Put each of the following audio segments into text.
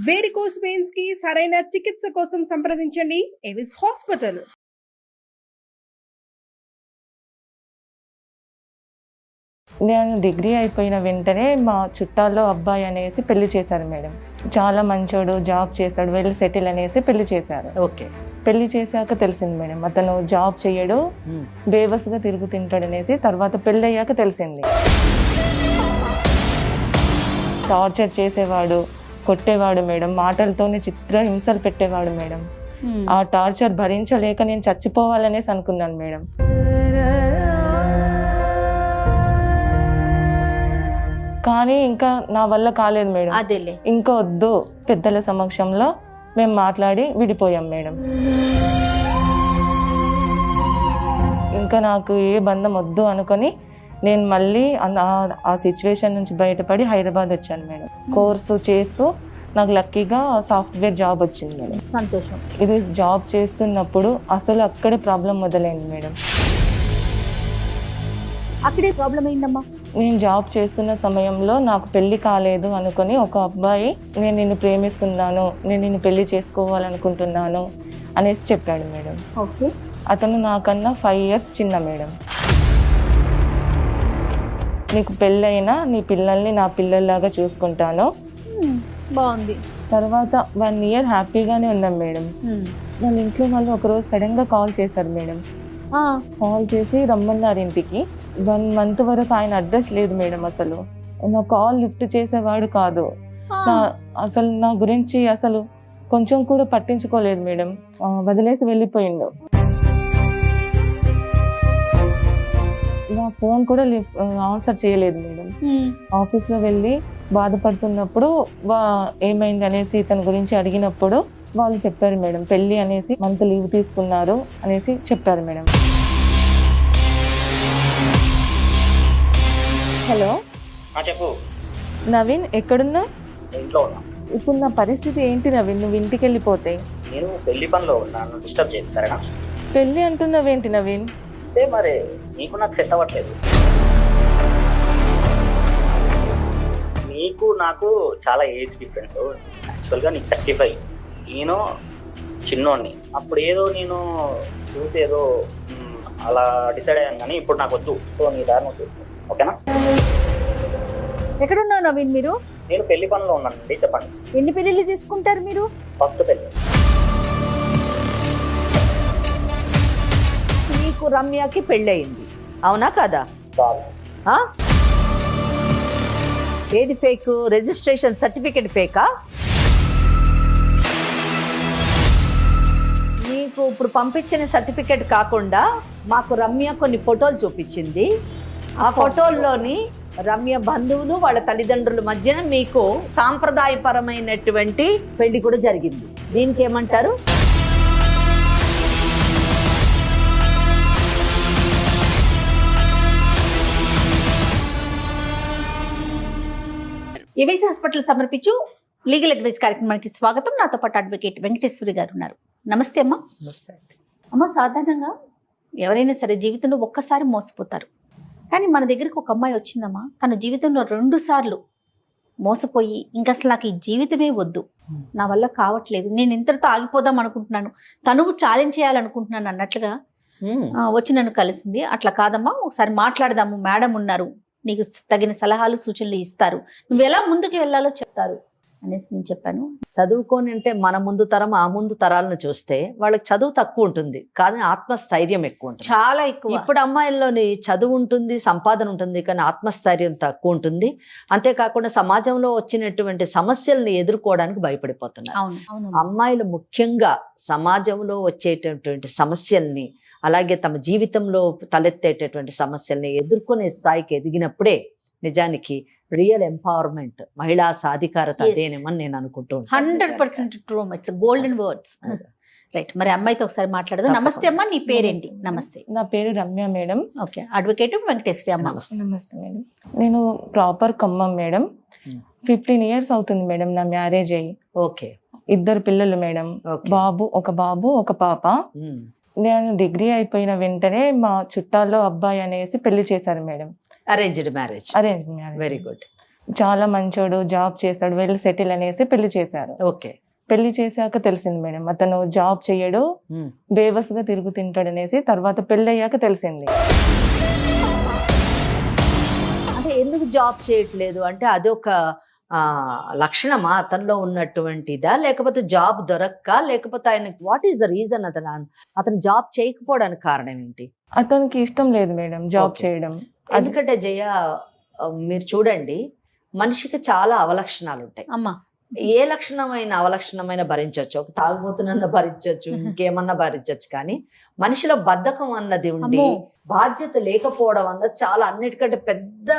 Varicose veins కి సరైన చికిత్స కోసం సంప్రదించండి ఎవిస్ హాస్పిటల్. నేను డిగ్రీ అయిపోయిన వెంటనే మా చుట్టాల్లో అబ్బాయి అనేసి పెళ్లి చేశారు మేడం. చాలా మంచోడు, జాబ్ చేస్తాడు, వెల్ సెటిల్ అనేసి పెళ్లి చేశారు. ఓకే. పెళ్లి చేశాక తెలిసింది మేడం అతను జాబ్ చేయడు, బేవస్గా తిరుగుతుంటాడు అనేసి. తర్వాత పెళ్ళి అయ్యాక తెలిసింది. టార్చర్ చేసేవాడు, కొట్టేవాడు మేడం, మాటలతోనే చిత్రహింసలు పెట్టేవాడు మేడం. ఆ టార్చర్ భరించలేక నేను చచ్చిపోవాలనేసి అనుకున్నాను మేడం. కానీ ఇంకా నా వల్ల కాలేదు మేడం. అదేలే, ఇంకా వద్దు, పెద్దల సమక్షంలో మేము మాట్లాడి విడిపోయాం మేడం. ఇంకా నాకు ఏ బంధం వద్దు అనుకొని నేను మళ్ళీ ఆ సిచ్యువేషన్ నుంచి బయటపడి హైదరాబాద్ వచ్చాను మేడం. కోర్సు చేస్తూ నాకు లక్కీగా సాఫ్ట్వేర్ జాబ్ వచ్చింది మేడం. సంతోషం. ఇది జాబ్ చేస్తున్నప్పుడు అసలు అక్కడే ప్రాబ్లం మొదలైంది మేడం. అక్కడే ప్రాబ్లం అయిందమ్మా. నేను జాబ్ చేస్తున్న సమయంలో నాకు పెళ్లి కాలేదు అనుకొని ఒక అబ్బాయి నేను నిన్ను ప్రేమిస్తున్నాను, నేను నిన్ను పెళ్లి చేసుకోవాలనుకుంటున్నాను అనేసి చెప్పాడు మేడం. ఓకే. అతను నాకన్నా 5 years చిన్న మేడం. నీకు పెళ్ళైనా నీ పిల్లల్ని నా పిల్లల్లాగా చూసుకుంటాను. బాగుంది. తర్వాత 1 year హ్యాపీగానే ఉన్నాం మేడం. వాళ్ళ ఇంట్లో వాళ్ళు ఒకరోజు సడన్గా కాల్ చేశారు మేడం. కాల్ చేసి రమ్మన్నారు ఇంటికి. 1 month వరకు ఆయన అడ్రస్ లేదు మేడం. అసలు నా కాల్ లిఫ్ట్ చేసేవాడు కాదు. అసలు నా గురించి అసలు కొంచెం కూడా పట్టించుకోలేదు మేడం. వదిలేసి వెళ్ళిపోయిండు. నా ఫోన్ కూడా ఆన్సర్ చేయలేదు మేడం. ఆఫీస్లో వెళ్ళి బాధపడుతున్నప్పుడు ఏమైంది అనేసి ఇతని గురించి అడిగినప్పుడు వాళ్ళు చెప్పారు మేడం, పెళ్ళి అనేసి మంత్ లీవ్ తీసుకున్నారు అనేసి చెప్పారు మేడం. హలో, చెప్పు నవీన్, ఎక్కడున్నా? ఇంట్లో ఉన్నా. ఇప్పుడు నా పరిస్థితి ఏంటి నవీన్? నువ్వు ఇంటికి వెళ్ళిపోతే నేను పెళ్లి పనిలో ఉన్నాను, డిస్టర్బ్ చేయకు సరేనా? పెళ్ళి అంటున్నావేంటి నవీన్? అంటే మరి నీకు నాకు సెట్ అవ్వట్లేదు. నీకు నాకు చాలా ఏజ్ డిఫరెన్స్. యాక్చువల్గా నీకు 35, నేను చిన్నోడిని. అప్పుడు ఏదో నేను చూసి ఏదో అలా డిసైడ్ అయ్యాను, కానీ ఇప్పుడు నాకు వద్దు. సో నీ దారి వద్దు, ఓకేనా? ఎక్కడున్నావు నవీన్ మీరు? నేను పెళ్లి పనిలో ఉన్నానండి. చెప్పండి, ఎన్ని పెళ్ళిళ్ళు చేసుకుంటారు మీరు? ఫస్ట్ పెళ్లి. నీకు రమ్యకి పెళ్ళయింది, అవునా కాదా? ఏది ఫేక్? Registration certificate ఫేకా? నీకు ఇప్పుడు పంపించిన సర్టిఫికెట్ కాకుండా మాకు రమ్య కొన్ని ఫోటోలు చూపించింది. ఆ ఫోటోల్లోని రమ్య బంధువులు వాళ్ళ తల్లిదండ్రుల మధ్యన మీకు సాంప్రదాయపరమైనటువంటి పెళ్లి కూడా జరిగింది. దీనికి ఏమంటారు? ఎవిస్ హాస్పిటల్ సమర్పించు లీగల్ అడ్వైస్ కార్యక్రమానికి స్వాగతం. నాతో పాటు అడ్వకేట్ వెంకటేశ్వరి గారు ఉన్నారు. నమస్తే అమ్మా. అమ్మ, సాధారణంగా ఎవరైనా సరే జీవితంలో ఒక్కసారి మోసపోతారు. కానీ మన దగ్గరికి ఒక అమ్మాయి వచ్చిందమ్మా, తన జీవితంలో 2 సార్లు మోసపోయి ఇంకా అసలు నాకు ఈ జీవితమే వద్దు, నా వల్ల కావట్లేదు, నేను ఇంతటితో ఆగిపోదాం అనుకుంటున్నాను, తనువు ఛాలెంజ్ చేయాలనుకుంటున్నాను అన్నట్లుగా వచ్చి నన్ను కలిసింది. అట్లా కాదమ్మా, ఒకసారి మాట్లాడదాము, మేడం ఉన్నారు, నీకు తగిన సలహాలు సూచనలు ఇస్తారు, నువ్వు ఎలా ముందుకు వెళ్ళాలో చెప్తారు అనేసి నేను చెప్పాను. చదువుకొని అంటే మన ముందు తరం ఆ ముందు తరాలను చూస్తే వాళ్ళకి చదువు తక్కువ ఉంటుంది, కానీ ఆత్మస్థైర్యం ఎక్కువ ఉంటుంది, చాలా ఎక్కువ. ఇప్పుడు అమ్మాయిల్లోని చదువు ఉంటుంది, సంపాదన ఉంటుంది, కానీ ఆత్మస్థైర్యం తక్కువ ఉంటుంది. అంతేకాకుండా సమాజంలో వచ్చినటువంటి సమస్యలను ఎదుర్కోవడానికి భయపడిపోతున్నారు. అమ్మాయిలు ముఖ్యంగా సమాజంలో వచ్చేటటువంటి సమస్యల్ని, అలాగే తమ జీవితంలో తలెత్తేటటువంటి సమస్యల్ని ఎదుర్కొనే స్థాయికి ఎదిగినప్పుడే నిజానికి రియల్ ఎంపవర్మెంట్, మహిళా సాధికారత అదేనేమని నేను అనుకుంటున్నాను. 100% true. It's golden words. Right. మరి అమ్మాయితో ఒకసారి మాట్లాడదాం. నమస్తే అమ్మా, నీ పేరేంటి? నమస్తే. నా పేరు Ramya madam. Okay. Advocate Venkateswari అమ్మ. నమస్తే మేడం. నేను ప్రాపర్ ఖమ్మం మేడం. 15 years అవుతుంది మేడం నా మ్యారేజ్ అయ్యి. ఓకే. 2 పిల్లలు మేడం, ఒక బాబు ఒక పాప. నేను డిగ్రీ అయిపోయిన వెంటనే మా చుట్టాల్లో అబ్బాయి అనేసి పెళ్లి చేశారు madam. Arranged marriage. Arrange marriage. Very good. చాలా మంచోడు, జాబ్ చేస్తాడు, వెళ్ళి సెటిల్ అనేసి పెళ్లి చేశారు. ఓకే. పెళ్లి చేశాక తెలిసింది మేడం అతను జాబ్ చేయడు, బేవస్గా తిరుగుతుంటాడు అనేసి. తర్వాత పెళ్లి అయ్యాక తెలిసింది. అంటే ఎందుకు జాబ్ చేయట్లేదు అంటే అదొక లక్షణమా అతనిలో ఉన్నటువంటిదా, లేకపోతే జాబ్ దొరక్క, లేకపోతే ఆయన వాట్ ఈస్ ద రీజన్ అతను జాబ్ చేయకపోవడానికి కారణం ఏంటి? అతనికి ఇష్టం లేదు మేడం జాబ్ Okay. చేయడం. ఎందుకంటే జయ మీరు చూడండి, మనిషికి చాలా అవలక్షణాలు ఉంటాయి. అమ్మా ఏ లక్షణమైన అవలక్షణమైన భరించవచ్చు, ఒక తాగుబోతునన్నా భరించవచ్చు, ఇంకేమన్నా భరించవచ్చు, కానీ మనిషిలో బద్ధకం అన్నది ఉండి అమ్మో. బాధ్యత లేకపోవడం అన్నది చాలా అన్నిటికంటే పెద్ద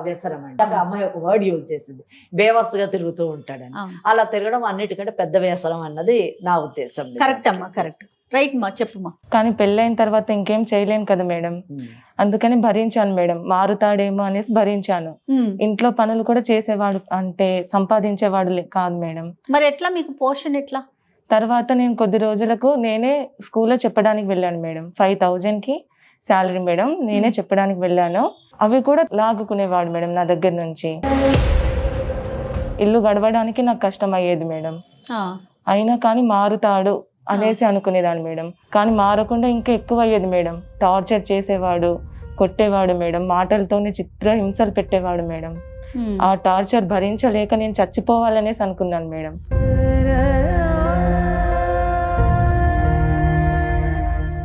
వ్యసనం అండి. ఒక అమ్మాయి ఒక వర్డ్ యూజ్ చేసింది, బేవస్సుగా తిరుగుతూ ఉంటాడని. అవును. అలా తిరగడం అన్నిటికంటే పెద్ద వ్యసనం అన్నది నా ఉద్దేశం. కరెక్ట్ అమ్మా, కరెక్ట్, రైట్ మా, చెప్పుమా. కానీ పెళ్ళైన తర్వాత ఇంకేం చేయలేను కదా మేడం, అందుకని భరించాను మేడం. మారుతాడేమో అనేసి భరించాను. ఇంట్లో పనులు కూడా చేసేవాడు, అంటే సంపాదించేవాడు కాదు మేడం. మరి ఎట్లా మీకు పోషణ ఎట్లా? తర్వాత నేను కొద్ది రోజులకు నేనే స్కూల్లో చెప్పడానికి వెళ్ళాను మేడం. 5,000కి శాలరీ మేడం, నేనే చెప్పడానికి వెళ్ళాను. అవి కూడా లాగుకునేవాడు మేడం నా దగ్గర నుంచి. ఇల్లు గడవడానికి నాకు కష్టం అయ్యేది మేడం. అయినా కానీ మారుతాడు అనేసి అనుకునేదాన్ని మేడం. కానీ మారకుండా ఇంకా ఎక్కువ అయ్యేది మేడం. టార్చర్ చేసేవాడు, కొట్టేవాడు మేడం, మాటలతోనే చిత్రహింసలు పెట్టేవాడు మేడం. ఆ టార్చర్ భరించలేక నేను చచ్చిపోవాలనేసి అనుకున్నాను మేడం.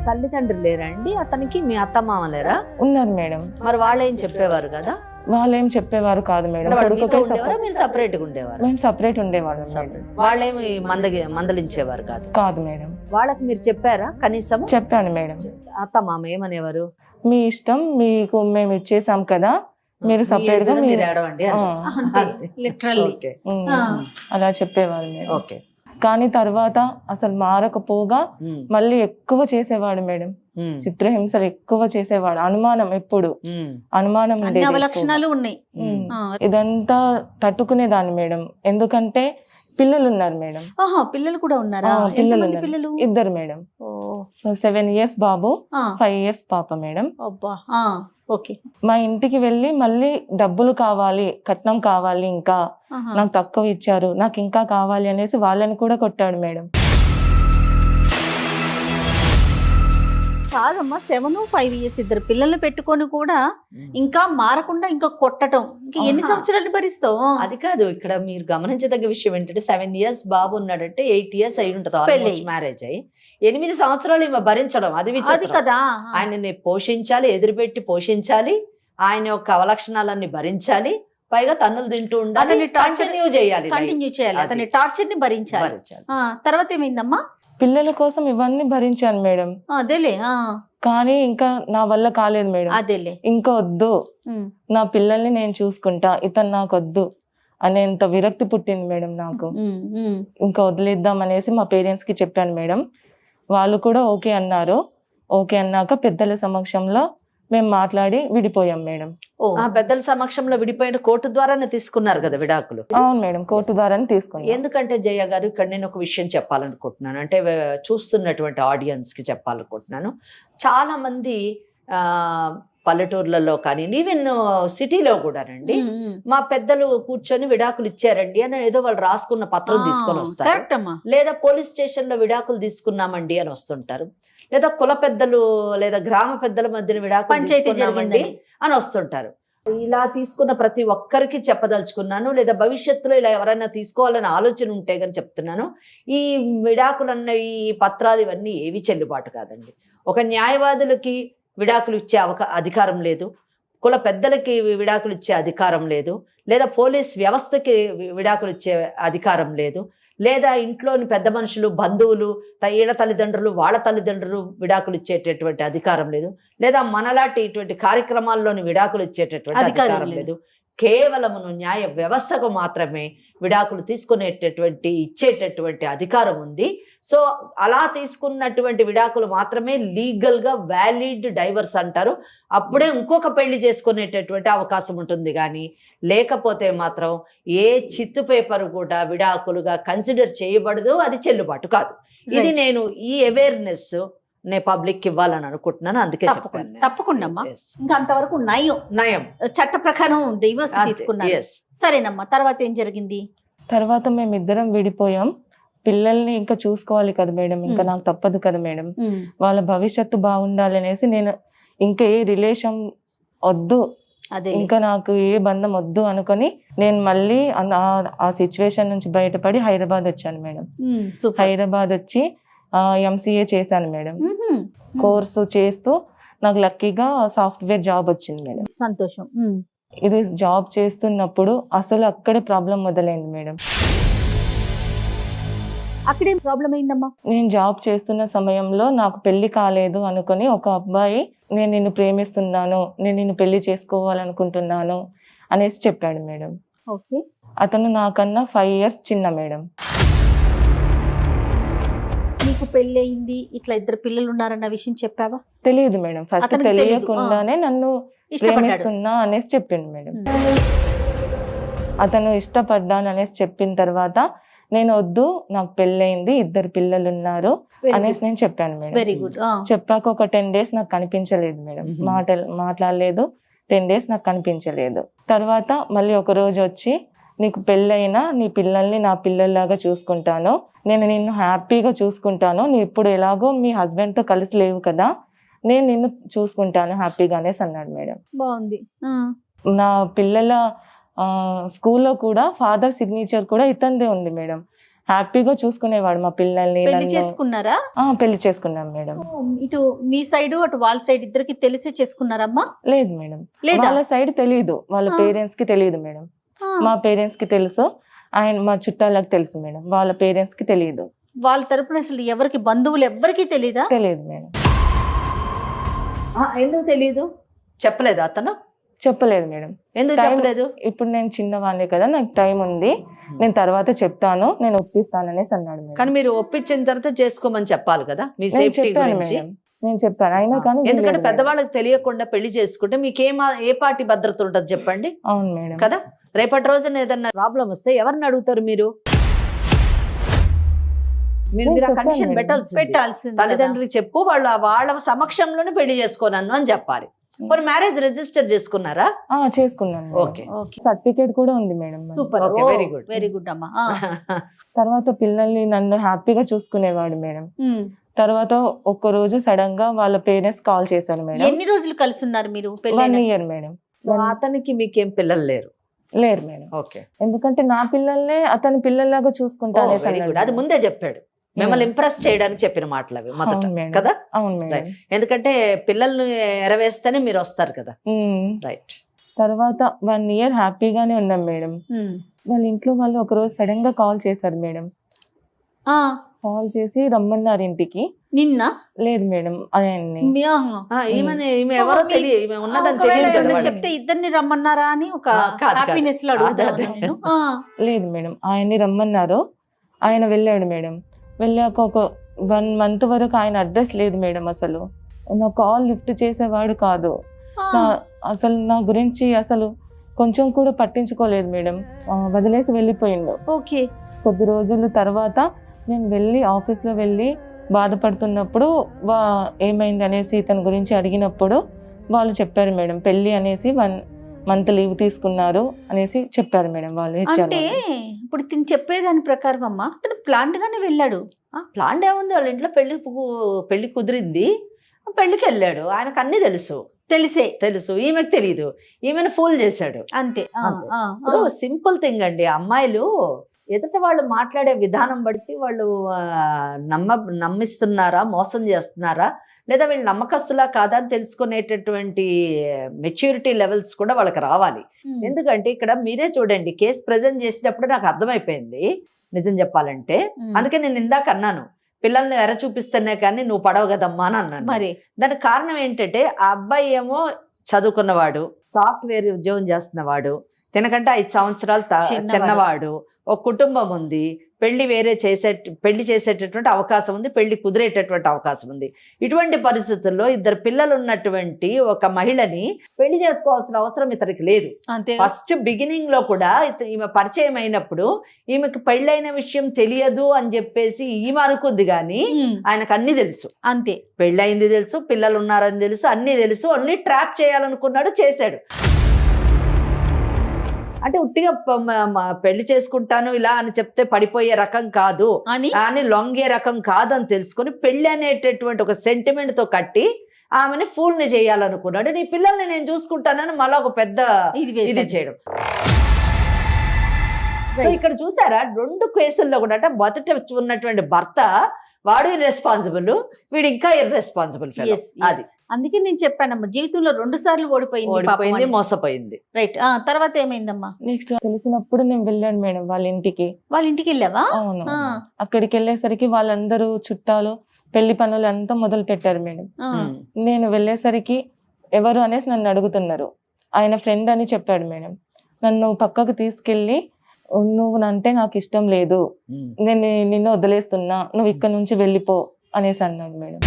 తల్లిదండ్రులు లేరా అండి అతనికి? మీ అత్తమామ లేరా? ఉన్నారు మేడం. మరి వాళ్ళు ఏం చెప్పేవారు కదా? వాళ్ళేం చెప్పేవారు కాదు మేడం. కొడుకుకే మీరు సపరేట్ గా ఉండేవారు? మేము సపరేట్ ఉండేవాళ్ళం మేడం. వాళ్ళేమి మందలించేవారు కాదు? కాదు మేడం. వాళ్ళకి మీరు చెప్పారా కనీసం? చెప్పాను మేడం. అత్తమామ ఏమనేవారు? మీ ఇష్టం, మీకు మేము ఇచ్చేసాం కదా, మీరు సపరేట్ గా మీరు ఏడవండి. లిటరల్లీ అలా చెప్పేవారు మేడం. ఓకే. కానీ తర్వాత అసలు మారకపోగా మళ్ళీ ఎక్కువ చేసేవాడు మేడం. చిత్రహింసలు ఎక్కువ చేసేవాడు. అనుమానం, ఎప్పుడు అనుమానం అన్ని ఉండేది. అవలక్షణాలు ఉన్నాయి. ఇదంతా తట్టుకునేదాన్ని మేడం. ఎందుకంటే పిల్లలు ఉన్నారు మేడం. పిల్లలు కూడా ఉన్నారా? పిల్లలు ఎంతమంది ఉన్నారు. పిల్లలు? 2 మేడం. 7 years బాబు, 5 years పాప మేడం. అబ్బా, ఓకే. మా ఇంటికి వెళ్ళి మళ్ళీ డబ్బులు కావాలి, కట్నం కావాలి, ఇంకా నాకు తక్కువ ఇచ్చారు, నాకు ఇంకా కావాలి అనేసి వాళ్ళని కూడా కొట్టాడు మేడం. కాదమ్మా, 7, 5 years ఇద్దరు పిల్లల్ని పెట్టుకొని కూడా ఇంకా మారకుండా ఇంకా కొట్టడం, ఇంకా ఎన్ని సంవత్సరాలు భరిస్తావు? అది కాదు, ఇక్కడ మీరు గమనించదగ్గ విషయం ఏంటంటే 7 years బాబు ఉన్నాడంటే 8 years అయి ఉంటుంది మ్యారేజ్ అయ్యి. 8 సంవత్సరాలు ఈమె భరించడం అది విచిత్రం కదా. ఆయనని పోషించాలి, ఎదురుపెట్టి పోషించాలి, ఆయన యొక్క అవలక్షణాలన్నీ భరించాలి, పైగా తన్నులు తింటూ ఉండాలి, కంటిన్యూ చేయాలి, అతని టార్చర్ ని భరించాలి. తర్వాత ఏమైందమ్మా? పిల్లల కోసం ఇవన్నీ భరించాను మేడం. అదేలే. కానీ ఇంకా నా వల్ల కాలేదు మేడం. అదేలే. ఇంకా వద్దు, నా పిల్లల్ని నేను చూసుకుంటా, ఇతను నాకు వద్దు అనేంత విరక్తి పుట్టింది మేడం నాకు. ఇంకా వదిలేద్దాం అనేసి మా పేరెంట్స్ కి చెప్పాను మేడం. వాళ్ళు కూడా ఓకే అన్నారు. ఓకే అన్నాక పెద్దల సమక్షంలో మేము మాట్లాడి విడిపోయాం మేడం. పెద్దల సమక్షంలో విడిపోయిన కోర్టు ద్వారానే తీసుకున్నారు కదా విడాకులు? అవును మేడం, కోర్టు ద్వారానే తీసుకున్నాం. ఎందుకంటే జయ గారు, ఇక్కడ నేను ఒక విషయం చెప్పాలనుకుంటున్నాను, అంటే చూస్తున్నటువంటి ఆడియన్స్ కి చెప్పాలనుకుంటున్నాను. చాలా మంది పల్లెటూర్లలో కానీ ఈవెన్ సిటీలో కూడానండి, మా పెద్దలు కూర్చొని విడాకులు ఇచ్చారండి అని ఏదో వాళ్ళు రాసుకున్న పత్రం తీసుకొని వస్తారు, లేదా పోలీస్ స్టేషన్ లో విడాకులు తీసుకున్నామండి అని వస్తుంటారు, లేదా కుల పెద్దలు లేదా గ్రామ పెద్దల మధ్యన విడాకులు తీసుకున్నామండి అని వస్తుంటారు. ఇలా తీసుకున్న ప్రతి ఒక్కరికి చెప్పదలుచుకున్నాను, లేదా భవిష్యత్తులో ఇలా ఎవరైనా తీసుకోవాలని ఆలోచన ఉంటే కానీ చెప్తున్నాను, ఈ విడాకులన్న ఈ పత్రాలు ఇవన్నీ ఏవి చెల్లుబాటు కాదండి. ఒక న్యాయవాదులకి విడాకులు ఇచ్చే అధికారం లేదు, కుల పెద్దలకి విడాకులు ఇచ్చే అధికారం లేదు, లేదా పోలీస్ వ్యవస్థకి విడాకులు ఇచ్చే అధికారం లేదు, లేదా ఇంట్లోని పెద్ద మనుషులు, బంధువులు, ఈడ తల్లిదండ్రులు, వాళ్ళ తల్లిదండ్రులు విడాకులు ఇచ్చేటటువంటి అధికారం లేదు, లేదా మనలాంటి ఇటువంటి కార్యక్రమాల్లోని విడాకులు ఇచ్చేటటువంటి అధికారం లేదు. కేవలమును న్యాయ వ్యవస్థకు మాత్రమే విడాకులు తీసుకునేటటువంటి ఇచ్చేటటువంటి అధికారం ఉంది. సో అలా తీసుకున్నటువంటి విడాకులు మాత్రమే లీగల్ గా వ్యాలిడ్ డైవర్స్ అంటారు. అప్పుడే ఇంకొక పెళ్లి చేసుకునేటటువంటి అవకాశం ఉంటుంది, కానీ లేకపోతే మాత్రం ఏ చిత్తు పేపర్ కూడా విడాకులుగా కన్సిడర్ చేయబడదు, అది చెల్లుబాటు కాదు. ఇది నేను ఈ అవేర్నెస్ నేను పబ్లిక్ ఇవ్వాలని అనుకుంటున్నాను, అందుకే చెప్పాను నేను. తప్పకుండా అమ్మా. Yes. ఇంకా అంతవరకు నయం. చట్ట ప్రకారం డివోర్స్ అంతే. తీసుకున్నారు. Yes. సరేనమ్మా, తర్వాత ఏం జరిగింది? తర్వాత మేమిద్దరం విడిపోయాం. పిల్లల్ని ఇంకా చూసుకోవాలి కదా మేడం, ఇంకా నాకు తప్పదు కదా మేడం. వాళ్ళ భవిష్యత్తు బాగుండాలి అనేసి నేను ఇంకా ఏ రిలేషన్ వద్దు, అదే ఇంకా నాకు ఏ బంధం వద్దు అనుకొని నేను మళ్ళీ ఆ సిచ్యువేషన్ నుంచి బయటపడి హైదరాబాద్ వచ్చాను మేడం. సూపర్. హైదరాబాద్ వచ్చి ఎంసీఏ చేశాను మేడం. కోర్సు చేస్తూ నాకు లక్కీగా సాఫ్ట్వేర్ జాబ్ వచ్చింది మేడం. సంతోషం. ఇది జాబ్ చేస్తున్నప్పుడు అసలు అక్కడే ప్రాబ్లం మొదలైంది మేడం. అక్కడేం ప్రాబ్లం అయిందమ్మా? నేను జాబ్ చేస్తున్న సమయంలో నాకు పెళ్లి కాలేదు అనుకొని ఒక అబ్బాయి నేను నిన్ను ప్రేమిస్తున్నాను, నేను నిన్ను పెళ్లి చేసుకోవాలనుకుంటున్నాను అనేసి చెప్పాడు మేడం. ఓకే. అతను నాకన్నా 5 years చిన్న మేడం. నీకు పెళ్లి అయింది, ఇట్లా 2 పిల్లలు ఉన్నారన్న విషయం చెప్పావా? తెలియదు మేడం, ఫస్ట్ అతనికి తెలీదు. తెలియకుండానే నన్ను ఇష్టపడ్డాడు. ప్రేమిస్తున్నా అనేసి చెప్పిండు మేడం. అతను ఇష్టపడ్డాను అనేసి చెప్పిన తర్వాత నేను వద్దు, నాకు పెళ్ళయింది, 2 పిల్లలు ఉన్నారు అనేసి నేను చెప్పాను మేడం. Very good. చెప్పాక ఒక 10 days నాకు కనిపించలేదు మేడం, మాట్లాడలేదు. 10 days నాకు కనిపించలేదు. తర్వాత మళ్ళీ ఒక రోజు వచ్చి నీకు పెళ్ళైనా నీ పిల్లల్ని నా పిల్లల్లాగా చూసుకుంటాను, నేను నిన్ను హ్యాపీగా చూసుకుంటాను, నువ్వు ఇప్పుడు ఎలాగో మీ హస్బెండ్తో కలిసి లేవు కదా, నేను నిన్ను చూసుకుంటాను హ్యాపీగా అనేసి అన్నాడు మేడం. బాగుంది. నా పిల్లల స్కూల్లో కూడా ఫాదర్ సిగ్నేచర్ కూడా ఇతందే ఉంది మేడం. హ్యాపీగా చూసుకునేవాడు మా పిల్లల్ని. పెళ్లి చేసుకున్నారా? పెళ్లి చేసుకున్నాం మేడం. ఇటు మీ సైడ్ అటు వాళ్ళ సైడ్ ఇద్దరికి తెలిసే చేసుకున్నారమ్మా? లేదు మేడం, లేదా? వాళ్ళ సైడ్ తెలియదు, వాళ్ళ పేరెంట్స్ కి తెలియదు మేడం. మా పేరెంట్స్ కి తెలుసు, ఆయన మా చుట్టాలకు తెలుసు మేడం, వాళ్ళ పేరెంట్స్ కి తెలియదు. వాళ్ళ తరపున అసలు ఎవరికి, బంధువులు ఎవరికి తెలీదా? తెలియదు మేడం. ఎందుకు తెలీదు? చెప్పలేదు అతను? చెప్పలేదు మేడం. ఎందుకు Time- చెప్పలేదు? ఇప్పుడు నేను చిన్నవాడిని కదా, నాకు టైం ఉంది, నేను తర్వాత చెప్తాను, నేను ఒప్పిస్తాను అనేసి అన్నాడు మేడం. కానీ మీరు ఒప్పించిన తర్వాత చేసుకోమని చెప్పాలి కదా, మీ నేను సేఫ్టీ చెప్పాను గురించి. మేడం, నేను చెప్పాను అయినా కానీ ఎందుకంటే వినలేదు మేడం. పెద్దవాళ్ళకి తెలియకుండా పెళ్లి చేసుకుంటే మీకు ఏ పార్టీ భద్రత ఉంటుంది చెప్పండి అవును మేడం. కదా. రేపటి రోజున ఏదన్నా ప్రాబ్లం వస్తే ఎవరిని అడుగుతారు మీరు? మీరు నేను ఆ చెప్పాను కండిషన్ మేడం. పెట్టాల్సింది కదా. తల్లిదండ్రులకు చెప్పు, వాళ్ళ సమక్షంలోనే పెళ్లి చేసుకోనన్ను అని చెప్పాలి. మరి మ్యారేజ్ రిజిస్టర్ చేసుకున్నారా? చేసుకున్నాను మేడం. ఓకే. ఓకే. సర్టిఫికేట్ కూడా ఉంది మేడం మరి. Super. Okay, very good. Very good అమ్మా. తర్వాత పిల్లల్ని నన్ను హ్యాపీగా చూసుకునేవాడు మేడం. తర్వాత ఒక్క రోజు సడన్ గా వాళ్ళ పేరెంట్స్ కాల్ చేశారు మేడం. ఎన్ని రోజులు కలిసి ఉన్నారు మీరు? 1 year మేడం. అతనికి మీకేం పిల్లలు లేరు? లేరు మేడం. ఓకే, ఎందుకంటే నా పిల్లల్నే అతని పిల్లల్లాగా చూసుకుంటానే వెరీ గుడ్. అది ముందే చెప్పాడు, మిమ్మల్ని ఇంప్రెస్ చేయడానికి చెప్పిన మాటలు అవి మొదట కదా. అవును మేడం. ఎందుకంటే పిల్లల్ని ఎరవేస్తేనే మీరు వస్తారు కదా. రైట్. తర్వాత 1 year హ్యాపీగానే ఉన్నాం మేడం. వాళ్ళ ఇంట్లో వాళ్ళు ఒక రోజు సడన్ గా కాల్ చేశారు మేడం. కాల్ చేసి రమ్మన్నారు ఇంటికి. నిన్న? లేదు మేడం, ఆయన్ని. ఈమె ఎవరో తెలియదు, ఈమె ఉన్నదని తెలియదు కదా వాడికి. చెప్తే ఇద్దరిని రమ్మన్నారా అని ఒక కాదు. హ్యాపీనెస్ లో అడుగుతాను నేను. లేదు మేడం, ఆయన్ని రమ్మన్నారు, ఆయన వెళ్ళాడు మేడం. వెళ్ళాక ఒక 1 month వరకు ఆయన అడ్రస్ లేదు మేడం. అసలు నా కాల్ లిఫ్ట్ చేసేవాడు కాదు. అసలు నా గురించి అసలు కొంచెం కూడా పట్టించుకోలేదు మేడం, వదిలేసి వెళ్ళిపోయిండు. ఓకే. కొద్ది రోజుల తర్వాత నేను వెళ్ళి ఆఫీస్లో వెళ్ళి బాధపడుతున్నప్పుడు ఏమైంది అనేసి ఇతని గురించి అడిగినప్పుడు వాళ్ళు చెప్పారు మేడం, పెళ్ళి అనేసి 1 month లీవ్ తీసుకున్నారు అనేసి చెప్పారు మేడం వాళ్ళు. అంటే ఇప్పుడు తిని చెప్పేదాని ప్రకారం అమ్మా అతను ప్లాంట్ గానే వెళ్ళాడు. ప్లాంట్ ఏముంది, వాళ్ళ ఇంట్లో పెళ్లి కుదిరింది, పెళ్లికి వెళ్ళాడు. ఆయనకు అన్ని తెలుసు, ఈమెకు తెలీదు, ఈమెను ఫూల్ చేశాడు అంతే. సింపుల్ థింగ్ అండి. అమ్మాయిలు ఎదుట వాళ్ళు మాట్లాడే విధానం బట్టి వాళ్ళు నమ్మిస్తున్నారా, మోసం చేస్తున్నారా, లేదా వీళ్ళు నమ్మకస్తులా కాదా అని తెలుసుకునేటటువంటి మెచ్యూరిటీ లెవెల్స్ కూడా వాళ్ళకి రావాలి. ఎందుకంటే ఇక్కడ మీరే చూడండి, కేసు ప్రజెంట్ చేసేటప్పుడు నాకు అర్థమైపోయింది నిజం చెప్పాలంటే. అందుకే నేను ఇందాక అన్నాను, పిల్లల్ని ఎర చూపిస్తేనే కానీ నువ్వు పడవు కదమ్మా అని అన్నాను. మరి దానికి కారణం ఏంటంటే ఆ అబ్బాయి ఏమో చదువుకున్నవాడు, సాఫ్ట్వేర్ ఉద్యోగం చేస్తున్నవాడు, తినకంటే 5 సంవత్సరాలు చిన్నవాడు, ఒక కుటుంబం ఉంది, పెళ్లి చేసేటటువంటి అవకాశం ఉంది, పెళ్లి కుదిరేటటువంటి అవకాశం ఉంది. ఇటువంటి పరిస్థితుల్లో 2 పిల్లలు ఉన్నటువంటి ఒక మహిళని పెళ్లి చేసుకోవాల్సిన అవసరం ఇతనికి లేదు. అంతే ఫస్ట్ బిగినింగ్ లో కూడా ఈమె పరిచయం అయినప్పుడు ఈమెకి పెళ్ళైన విషయం తెలియదు అని చెప్పేసి ఈమె అనుకుంది, కానీ ఆయనకు అన్ని తెలుసు. అంతే, పెళ్ళయింది తెలుసు, పిల్లలు ఉన్నారని తెలుసు, అన్ని తెలుసు. ఓన్లీ ట్రాప్ చేయాలనుకున్నాడు, చేశాడు. అంటే ఉట్టిగా పెళ్లి చేసుకుంటాను ఇలా అని చెప్తే పడిపోయే రకం కాదు అని లొంగే రకం కాదు అని తెలుసుకొని పెళ్లి అనేటటువంటి ఒక సెంటిమెంట్ తో కట్టి ఆమెని ఫూల్ ని చేయాలనుకున్నాడు. నీ పిల్లల్ని నేను చూసుకుంటానని మళ్ళీ ఒక పెద్ద ఇది చేయడం. సో ఇక్కడ చూసారా 2 కేసుల్లో కూడా అంటే మొదట ఉన్నటువంటి భర్త వాడు ఇర్రెస్పాన్సిబుల్, వీడు ఇంకా ఇర్రెస్పాన్సిబుల్. అది అందుకే నేను చెప్పానమ్మా, జీవితంలో 2 సార్లు ఓడిపోయింది, మోసపోయింది. రైట్. తర్వాత ఏమైందమ్మా? నెక్స్ట్ తెలిసినప్పుడు నేను వెళ్ళాను మేడం వాళ్ళ ఇంటికి. వాళ్ళ ఇంటికి వెళ్ళావా? అవును. అక్కడికి వెళ్ళేసరికి వాళ్ళందరూ చుట్టాలు పెళ్లి పనులు అంతా మొదలు పెట్టారు మేడం. నేను వెళ్ళేసరికి ఎవరు అనేసి నన్ను అడుగుతున్నారు. ఆయన ఫ్రెండ్ అని చెప్పాడు మేడం. నన్ను పక్కకు తీసుకెళ్ళి, నువ్వు అంటే నాకు ఇష్టం లేదు, నేను నిన్ను వదిలేస్తున్నా, నువ్వు ఇక్కడ నుంచి వెళ్ళిపో అనేసి అన్నాడు మేడం.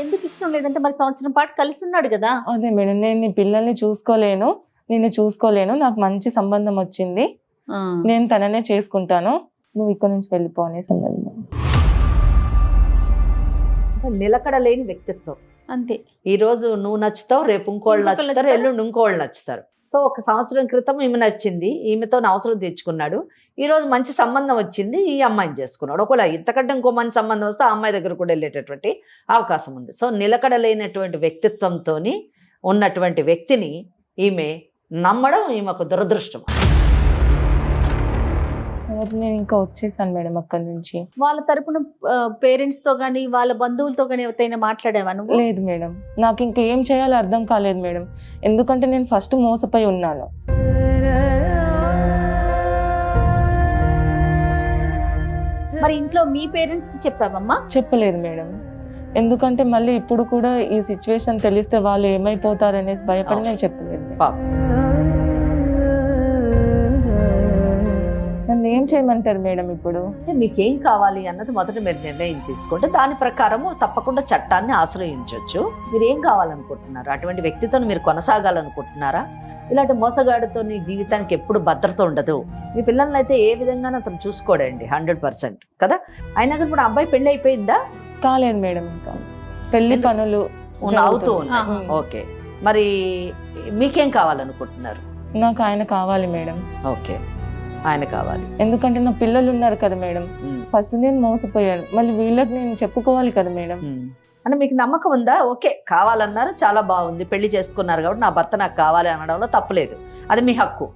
ఎందుకు ఇష్టం లేదంటే మరి సంవత్సరం పాటు కలిసి ఉన్నాడు కదా. అదే మేడం, నేను నీ పిల్లల్ని చూసుకోలేను, నిన్ను చూసుకోలేను, నాకు మంచి సంబంధం వచ్చింది, నేను తననే చేసుకుంటాను, నువ్వు ఇక్కడ నుంచి వెళ్ళిపో అనేసి అన్నాడు మేడం. నిలకడలేని వ్యక్తిత్వం. అంతే. ఈ రోజు నువ్వు నచ్చుతావు, రేపు ఇంకోళ్ళు నచ్చుతారు, ఎల్లుండి ఇంకోళ్ళు నచ్చుతారు. సో 1 సంవత్సరం క్రితం ఈమె నచ్చింది, ఈమెతో అవసరం తెచ్చుకున్నాడు. ఈ రోజు మంచి సంబంధం వచ్చింది, ఈ అమ్మాయిని చేసుకున్నాడు. ఒకవేళ ఇంతకంటే ఇంకో మంచి సంబంధం వస్తే ఆ అమ్మాయి దగ్గర కూడా వెళ్ళేటటువంటి అవకాశం ఉంది. సో నిలకడలేనటువంటి వ్యక్తిత్వంతో ఉన్నటువంటి వ్యక్తిని ఈమె నమ్మడం ఈమెకు దురదృష్టం. నేను ఇంకా వచ్చేసాను మేడం అక్కడి నుంచి. వాళ్ళ తరపున పేరెంట్స్ తో గానీ వాళ్ళ బంధువులతో గానీ ఎవరైనా మాట్లాడేవా నువ్వు? లేదు మేడం, నాకు ఇంకా ఏం చేయాలో అర్థం కాలేదు మేడం. ఎందుకంటే నేను ఫస్ట్ మోసపోయి ఉన్నాను. మరి ఇంట్లో మీ పేరెంట్స్ కి చెప్పావమ్మా? చెప్పలేదు మేడం, ఎందుకంటే మళ్ళీ ఇప్పుడు కూడా ఈ సిచ్యువేషన్ తెలిస్తే వాళ్ళు ఏమైపోతారు అనేసి భయపడి నేను చెప్పలేదు. నన్ను ఏం చేయమంటారు మేడం ఇప్పుడు? మీకేం కావాలి అన్నది మొదట మీరు నిర్ణయం తీసుకుంటే దాని ప్రకారము తప్పకుండా చట్టాన్ని ఆశ్రయించవచ్చు. మీరు ఏం కావాలనుకుంటున్నారు? అటువంటి వ్యక్తితో మీరు కొనసాగాలనుకుంటున్నారా? ఇలాంటి మోసగాడితో నీ జీవితానికి ఎప్పుడు భద్రత ఉండదు. మీ పిల్లల్ని అయితే ఏ విధంగా అతను చూసుకోడండి 100% కదా. అయినా కానీ ఇప్పుడు అబ్బాయి పెళ్లి అయిపోయిందా? కాలేదు మేడం, ఇంకా పెళ్లి పనులు అవుతూ ఉన్నాయి. ఓకే, మరి మీకేం కావాలనుకుంటున్నారు? నాకు ఆయన కావాలి మేడం. ఓకే, ఆయన కావాలి. ఎందుకంటే నా పిల్లలు ఉన్నారు కదా మేడం. ఫస్ట్ నేను మోసపోయాను, మళ్ళీ వీళ్ళకి నేను చెప్పుకోవాలి కదా మేడం. అంటే మీకు నమ్మకం ఉందా? ఓకే, కావాలన్నారు, చాలా బాగుంది, పెళ్లి చేసుకున్నారు కాబట్టి నా భర్త నాకు కావాలి అనడంలో తప్పులేదు, అది మీ హక్కు.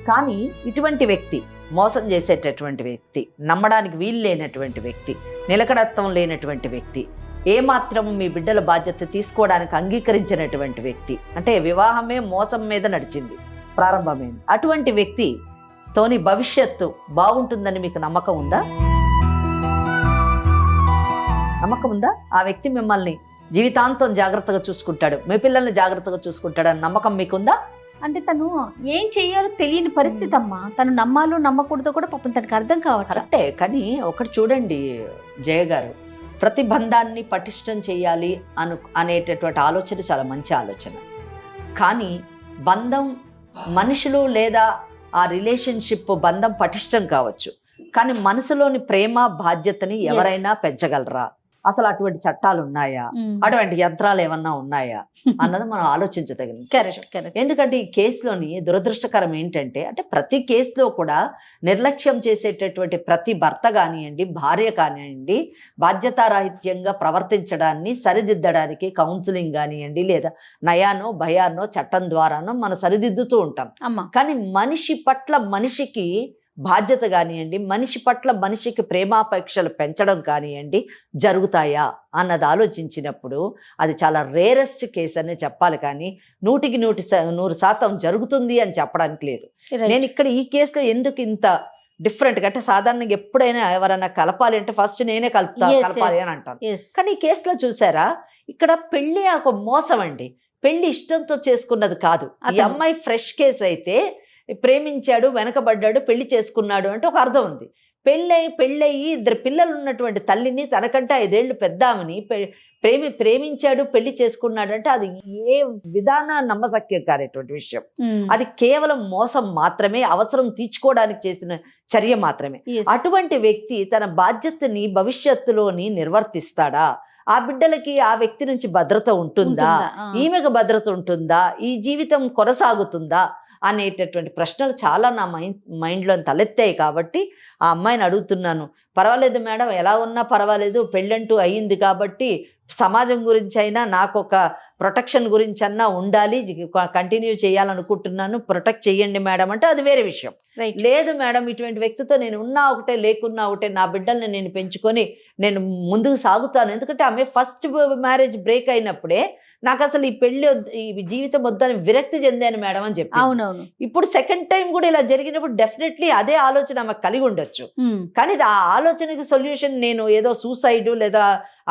కానీ ఇటువంటి వ్యక్తి, మోసం చేసేటటువంటి వ్యక్తి, నమ్మడానికి వీలు లేనటువంటి వ్యక్తి, నిలకడత్వం లేనటువంటి వ్యక్తి, ఏమాత్రం మీ బిడ్డల బాధ్యత తీసుకోవడానికి అంగీకరించినటువంటి వ్యక్తి, అంటే వివాహమే మోసం మీద నడిచింది, ప్రారంభమైంది. అటువంటి వ్యక్తి తోని భవిష్యత్తు బాగుంటుందని మీకు నమ్మకం ఉందా? నమ్మకం ఉందా? ఆ వ్యక్తి మిమ్మల్ని జీవితాంతం జాగ్రత్తగా చూసుకుంటాడు, మీ పిల్లల్ని జాగ్రత్తగా చూసుకుంటాడు అని నమ్మకం మీకుందా? అంటే తను ఏం చెయ్యాలో తెలియని పరిస్థితి అమ్మా. తను నమ్మాలో నమ్మకూడదో కూడా పాపం తనకు అర్థం కావాలి. కరెక్టే, కానీ ఒకటి చూడండి జయ గారు, ప్రతి బంధాన్ని పటిష్టం చేయాలి అనేటటువంటి ఆలోచన చాలా మంచి ఆలోచన. కానీ బంధం, మనుషులు లేదా ఆ రిలేషన్షిప్ బంధం పటిష్టం కావచ్చు, కానీ మనసులోని ప్రేమ బాధ్యతని ఎవరైనా పెంచగలరా? అసలు అటువంటి చట్టాలు ఉన్నాయా? అటువంటి యంత్రాలు ఏమన్నా ఉన్నాయా అన్నది మనం ఆలోచించదగినది. ఎందుకంటే ఈ కేసులోని దురదృష్టకరం ఏంటంటే, అంటే ప్రతి కేసులో కూడా నిర్లక్ష్యం చేసేటటువంటి ప్రతి భర్త కానివ్వండి, భార్య కానివ్వండి, బాధ్యతారాహిత్యంగా ప్రవర్తించడాన్ని సరిదిద్దడానికి కౌన్సిలింగ్ కానివ్వండి, లేదా నయానో భయానో చట్టం ద్వారానో మనం సరిదిద్దుతూ ఉంటాం. కానీ మనిషి పట్ల మనిషికి బాధ్యత కానివ్వండి, మనిషి పట్ల మనిషికి ప్రేమాపేక్షలు పెంచడం కానివ్వండి జరుగుతాయా అన్నది ఆలోచించినప్పుడు అది చాలా రేరెస్ట్ కేసు అనే చెప్పాలి. కానీ 100% జరుగుతుంది అని చెప్పడానికి లేదు. నేను ఇక్కడ ఈ కేసులో ఎందుకు ఇంత డిఫరెంట్గా అంటే, సాధారణంగా ఎప్పుడైనా ఎవరైనా కలపాలి అంటే ఫస్ట్ నేనే కలపాలి అని అంటాను. కానీ ఈ కేసులో చూసారా, ఇక్కడ పెళ్లి ఒక మోసం అండి. పెళ్లి ఇష్టంతో చేసుకున్నది కాదు. ఈ అమ్మాయి ఫ్రెష్ కేసు అయితే ప్రేమించాడు, వెనకబడ్డాడు, పెళ్లి చేసుకున్నాడు అంటే ఒక అర్థం ఉంది. పెళ్ళయి 2 పిల్లలు ఉన్నటువంటి తల్లిని తనకంటే 5 ఏళ్ళు పెద్దామని ప్రేమించాడు, పెళ్లి చేసుకున్నాడు అంటే అది ఏ విధాన నమ్మశక్యం కానటువంటి విషయం. అది కేవలం మోసం మాత్రమే, అవసరం తీర్చుకోవడానికి చేసిన చర్య మాత్రమే. అటువంటి వ్యక్తి తన బాధ్యతని భవిష్యత్తులోని నిర్వర్తిస్తాడా? ఆ బిడ్డలకి ఆ వ్యక్తి నుంచి భద్రత ఉంటుందా? ఈమెకు భద్రత ఉంటుందా? ఈ జీవితం కొనసాగుతుందా అనేటటువంటి ప్రశ్నలు చాలా నా మైండ్లో తలెత్తాయి. కాబట్టి ఆ అమ్మాయిని అడుగుతున్నాను, పర్వాలేదు మేడం, ఎలా ఉన్నా పర్వాలేదు, పెళ్ళంటూ అయ్యింది కాబట్టి సమాజం గురించి అయినా నాకు ఒక ప్రొటెక్షన్ గురించి అన్నా ఉండాలి, కంటిన్యూ చేయాలనుకుంటున్నాను, ప్రొటెక్ట్ చేయండి మేడం అంటే అది వేరే విషయం. లేదు మేడం, ఇటువంటి వ్యక్తితో నేను ఉన్నా ఒకటే లేకున్నా ఒకటే, నా బిడ్డల్ని నేను పెంచుకొని నేను ముందుకు సాగుతాను. ఎందుకంటే ఆమె ఫస్ట్ మ్యారేజ్ బ్రేక్ అయినప్పుడే నాకు అసలు ఈ పెళ్లి ఈ జీవితం వద్దని విరక్తి చెందాను మేడం అని చెప్పి. అవునవును. ఇప్పుడు సెకండ్ టైం కూడా ఇలా జరిగినప్పుడు డెఫినెట్లీ అదే ఆలోచన ఆమెకు కలిగి ఉండొచ్చు. కానీ ఆ ఆలోచనకి సొల్యూషన్ నేను ఏదో సూసైడ్ లేదా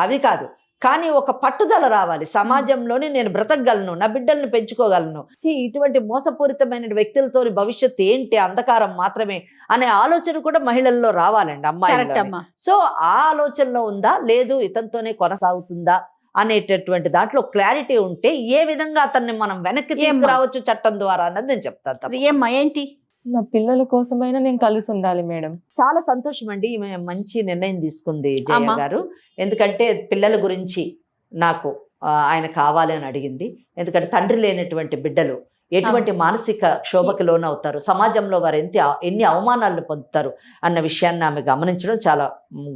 అవి కాదు, కానీ ఒక పట్టుదల రావాలి. సమాజంలోనే నేను బ్రతకగలను, నా బిడ్డల్ని పెంచుకోగలను, ఇటువంటి మోసపూరితమైన వ్యక్తులతో భవిష్యత్తు ఏంటి, అంధకారం మాత్రమే అనే ఆలోచన కూడా మహిళల్లో రావాలండి, అమ్మాయి. సో ఆ ఆలోచనలో ఉందా, లేదు ఇతనితోనే కొనసాగుతుందా అనేటటువంటి దాంట్లో క్లారిటీ ఉంటే ఏ విధంగా అతన్ని మనం వెనక్కి తీసుకురావచ్చు చట్టం ద్వారా అన్నది నేను చెప్తాను. ఏమ్మా ఏంటి? నా పిల్లల కోసమైనా నేను కలిసి ఉండాలి మేడం. చాలా సంతోషం అండి, ఈమె మంచి నిర్ణయం తీసుకుంది జయ గారు. ఎందుకంటే పిల్లల గురించి నాకు ఆయన కావాలి అని అడిగింది. ఎందుకంటే తండ్రి లేనటువంటి బిడ్డలు ఎటువంటి మానసిక క్షోభకి లోనవుతారు, సమాజంలో వారు ఎన్ని అవమానాలను పొందుతారు అన్న విషయాన్ని ఆమె గమనించడం చాలా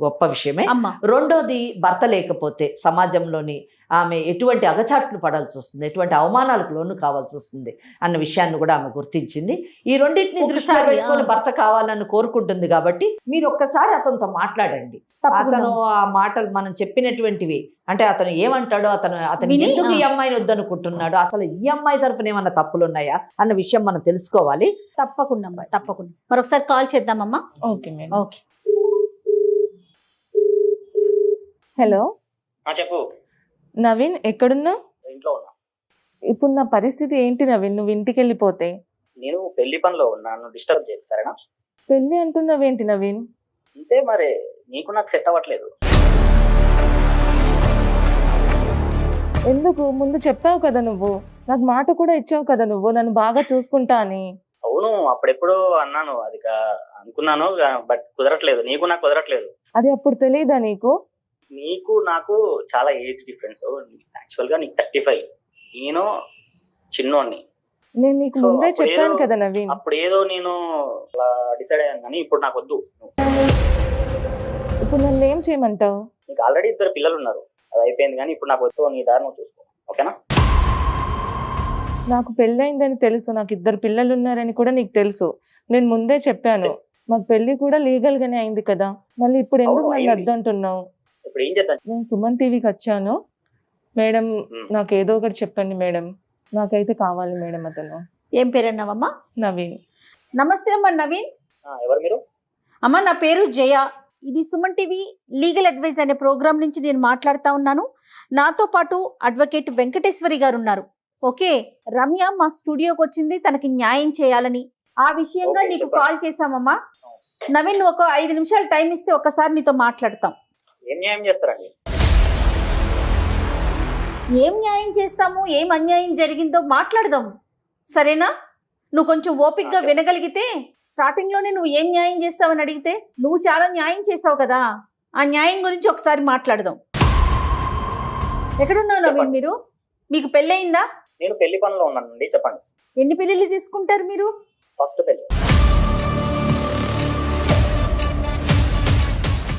గొప్ప విషయమే. రెండోది, భర్త లేకపోతే సమాజంలోని ఆమె ఎటువంటి అగచాట్లు పడాల్సి వస్తుంది, ఎటువంటి అవమానాలకు లోను కావాల్సి వస్తుంది అన్న విషయాన్ని కూడా ఆమె గుర్తించింది. ఈ రెండింటిని దృష్టిలో పెట్టుకొని భర్త కావాలని కోరుకుంటుంది. కాబట్టి మీరు ఒక్కసారి అతనితో మాట్లాడండి. అతను ఆ మాటలు మనం చెప్పినటువంటివి అంటే అతను ఏమంటాడో, అతను ఎందుకు ఈ అమ్మాయిని వద్దనుకుంటున్నాడు, అసలు ఈ అమ్మాయి తరఫున ఏమన్నా తప్పులు ఉన్నాయా అన్న విషయం మనం తెలుసుకోవాలి. తప్పకుండా తప్పకుండా. మరొకసారి కాల్ చేద్దామమ్మా. Okay madam. ఓకే. హలో చెప్పు నవీన్, ఎక్కడున్నా? ఇంట్లో ఉన్నా. ఇప్పుడు నా పరిస్థితి ఏంటి నవీన్? నువ్వు ఇంటికి వెళ్ళిపోతే నేను పెళ్లి పనిలో ఉన్నాను, డిస్టర్బ్ చేయకు సరేనా? పెళ్లి అంటున్నావేంటి నవీన్? అంతే మరి, నీకు నాకు సెట్ అవ్వట్లేదు. ఎందుకు? ముందు చెప్పావు కదా నువ్వు, నాకు మాట కూడా ఇచ్చావు కదా నువ్వు, నన్ను బాగా చూసుకుంటా అని. అవును, అప్పుడెప్పుడు అన్నాను, అది అనుకున్నాను, బట్ కుదరట్లేదు. నీకు నాకు కుదరట్లేదు. అది అప్పుడు తెలియదా నీకు? నీకు నాకు చాలా ఏజ్ డిఫరెన్స్. యాక్చువల్ గా నీకు 35, నేను చిన్నోడిని. నేను నీకు ముందే చెప్పాను కదా నవీన్. అప్పుడు ఏదో నేను అలా డిసైడ్ అయ్యాను, కానీ ఇప్పుడు నాకు వద్దు. ఇప్పుడు నన్ను ఏం చేయమంటావు? నీకు ఆల్రెడీ 2 పిల్లలు ఉన్నారు, అది అయిపోయింది. కానీ ఇప్పుడు నాకు వద్దు, నీ దారి నువ్వు చూసుకో, ఓకేనా? నాకు పెళ్ళయిందని తెలుసు, నాకు 2 పిల్లలు ఉన్నారని కూడా నీకు తెలుసు. నేను ముందే చెప్పాను. మాకు పెళ్లి కూడా లీగల్ గానే అయింది కదా, మళ్ళీ ఇప్పుడు ఎందుకు నన్ను వద్దంటున్నావు? ఇప్పుడు ఏం చేద్దాం? నేను సుమన్ టీవీకి వచ్చాను మేడం, నాకు ఏదో ఒకటి చెప్పండి మేడం, నాకైతే కావాలి మేడం అతను. ఏం పేరు అన్నావమ్మా? నవీన్. నమస్తే అమ్మా నవీన్. ఎవరు మీరు? అమ్మా నా పేరు జయ. ఇది సుమన్ టీవీ లీగల్ అడ్వైజ్ అనే ప్రోగ్రామ్ నుంచి నేను మాట్లాడుతూ ఉన్నాను. నాతో పాటు అడ్వకేట్ వెంకటేశ్వరి గారు ఉన్నారు. ఓకే, రమ్య మా స్టూడియోకి వచ్చింది తనకి న్యాయం చేయాలని. ఆ విషయంగా నీకు కాల్ చేశామమ్మా. నవీన్, నువ్వు ఒక 5 నిమిషాలు టైం ఇస్తే ఒక్కసారి నీతో మాట్లాడతాం. ఏం న్యాయం చేస్తారండి? ఏం న్యాయం చేస్తాము, ఏం అన్యాయం జరిగిందో మాట్లాడదాం, సరేనా? నువ్వు కొంచెం ఓపికగా వినగలిగితే, స్టార్టింగ్ లోనే నువ్వు ఏం న్యాయం చేస్తావని అడిగితే, నువ్వు చాలా న్యాయం చేసావు కదా, ఆ న్యాయం గురించి ఒకసారి మాట్లాడదాం. ఎక్కడున్నావు నవీన్ మీరు? మీకు పెళ్ళయిందా? నేను పెళ్లి పనిలో ఉన్నానండి, చెప్పండి. ఎన్ని పెళ్లిళ్ళు చేసుకుంటారు మీరు? ఫస్ట్ పెళ్లి.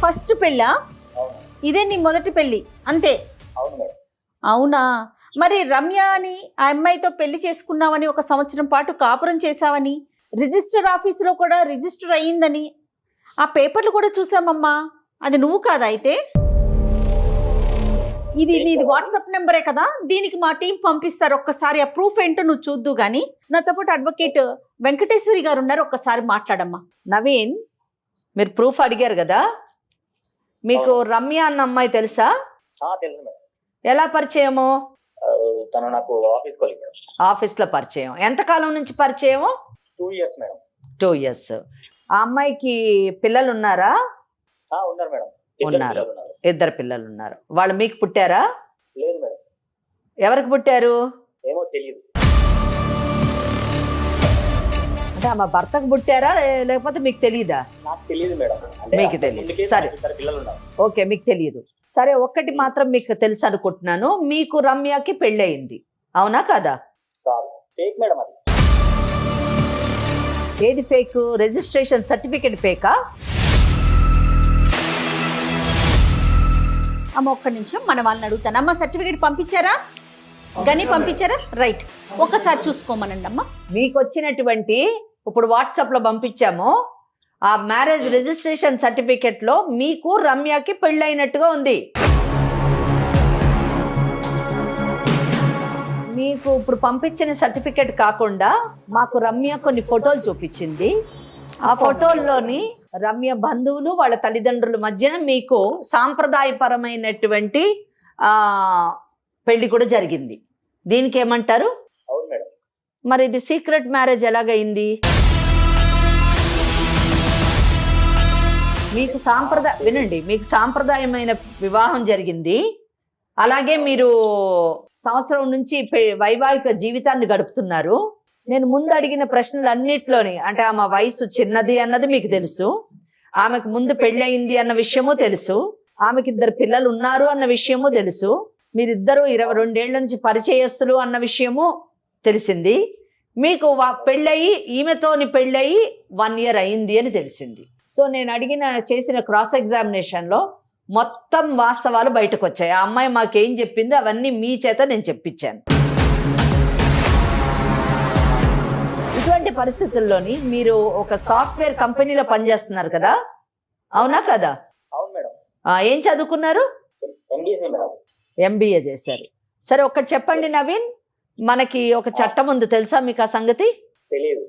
ఫస్ట్ పెళ్ళా? ఇదే నీ మొదటి పెళ్లి అంతే? అవును మేడం. అవునా? మరి రమ్య అని ఆ అమ్మాయితో పెళ్లి చేసుకున్నావని, 1 సంవత్సరం పాటు కాపురం చేశావని, రిజిస్టర్ ఆఫీసులో కూడా రిజిస్టర్ అయ్యిందని ఆ పేపర్లు కూడా చూసామమ్మా. అది నువ్వు కాదా అయితే? ఇది నీది వాట్సాప్ నెంబరే కదా, దీనికి మా టీం పంపిస్తారు. ఒక్కసారి ఆ ప్రూఫ్ ఏంటో నువ్వు చూద్దు గాని. నాతో పాటు అడ్వకేట్ వెంకటేశ్వరి గారు ఉన్నారు, ఒక్కసారి మాట్లాడమ్మా. నవీన్, మీరు ప్రూఫ్ అడిగారు కదా, మీకు రమ్య అన్న అమ్మాయి తెలుసా? తెలుసు మేడం. ఎలా పరిచయము? తను నాకు ఆఫీస్ కొలీగ్. ఆఫీస్ లో పరిచయం. ఎంతకాలం నుంచి పరిచయము? 2 years మేడం. 2 years. ఆ అమ్మాయికి పిల్లలు ఉన్నారా? ఉన్నారు మేడం. ఉన్నారు. 2 పిల్లలు ఉన్నారు. వాళ్ళు మీకు పుట్టారా? లేదు మేడం. ఎవరికి పుట్టారు? ఏమో తెలియదు. అంటే ఆమె భర్తకు పుట్టారా లేకపోతే మీకు తెలియదా? నాకు తెలియదు మేడం. మీకు తెలియదు. సరే, పిల్లలు ఉన్నారు. ఓకే, మీకు తెలియదు. సరే, ఒక్కటి మాత్రం మీకు తెలుసు అనుకుంటున్నాను, మీకు రమ్యకి పెళ్ళయింది, అవునా కదా? కాదు, ఫేక్ మేడం అది. ఏది ఫేక్? Registration certificate ఫేకా? అమ్మ ఒక్క నిమిషం, మన వాళ్ళని అడుగుతాను. అమ్మ సర్టిఫికేట్ పంపించారా? గని పంపించారా? రైట్, ఒక్కసారి చూసుకోమనండి అమ్మ. మీకు వచ్చినటువంటి ఇప్పుడు వాట్సాప్లో పంపించాము ఆ మ్యారేజ్ రిజిస్ట్రేషన్ సర్టిఫికేట్లో మీకు రమ్యకి పెళ్ళైనట్టుగా ఉంది. మీకు ఇప్పుడు పంపించిన సర్టిఫికేట్ కాకుండా మాకు రమ్య కొన్ని ఫోటోలు చూపించింది. ఆ ఫోటోల్లోని రమ్య బంధువులు వాళ్ళ తల్లిదండ్రుల మధ్యన మీకు సాంప్రదాయపరమైనటువంటి పెళ్లి కూడా జరిగింది. దీనికి ఏమంటారు? అవును మేడం. మరి ఇది సీక్రెట్ మ్యారేజ్ ఎలాగైంది? మీకు వినండి, మీకు సాంప్రదాయమైన వివాహం జరిగింది. అలాగే మీరు సంవత్సరం నుంచి వైవాహిక జీవితాన్ని గడుపుతున్నారు. నేను ముందు అడిగిన ప్రశ్నలన్నిట్లోని అంటే ఆమె వయసు చిన్నది అన్నది మీకు తెలుసు, ఆమెకు ముందు పెళ్ళయింది అన్న విషయము తెలుసు, ఆమెకి 2 పిల్లలు ఉన్నారు అన్న విషయము తెలుసు, మీరిద్దరూ 22 ఏళ్ల నుంచి పరిచయస్తులు అన్న విషయము తెలిసింది. మీకు పెళ్ళయి ఈమెతోని పెళ్ళయి 1 year అయింది అని తెలిసింది. సో నేను చేసిన క్రాస్ ఎగ్జామినేషన్లో మొత్తం వాస్తవాలు బయటకు వచ్చాయి. ఆ అమ్మాయి మాకేం చెప్పిందో అవన్నీ మీ చేత నేను చెప్పించాను. ఇటువంటి పరిస్థితుల్లోని మీరు ఒక సాఫ్ట్వేర్ కంపెనీలో పనిచేస్తున్నారు కదా, అవునా కదా? అవును మేడం. ఏం చదువుకున్నారు? MBA చేశారు. సరే, ఒకటి చెప్పండి నవీన్, మనకి ఒక చట్టం ఉంది, తెలుసా మీకు ఆ సంగతి? తెలియదు.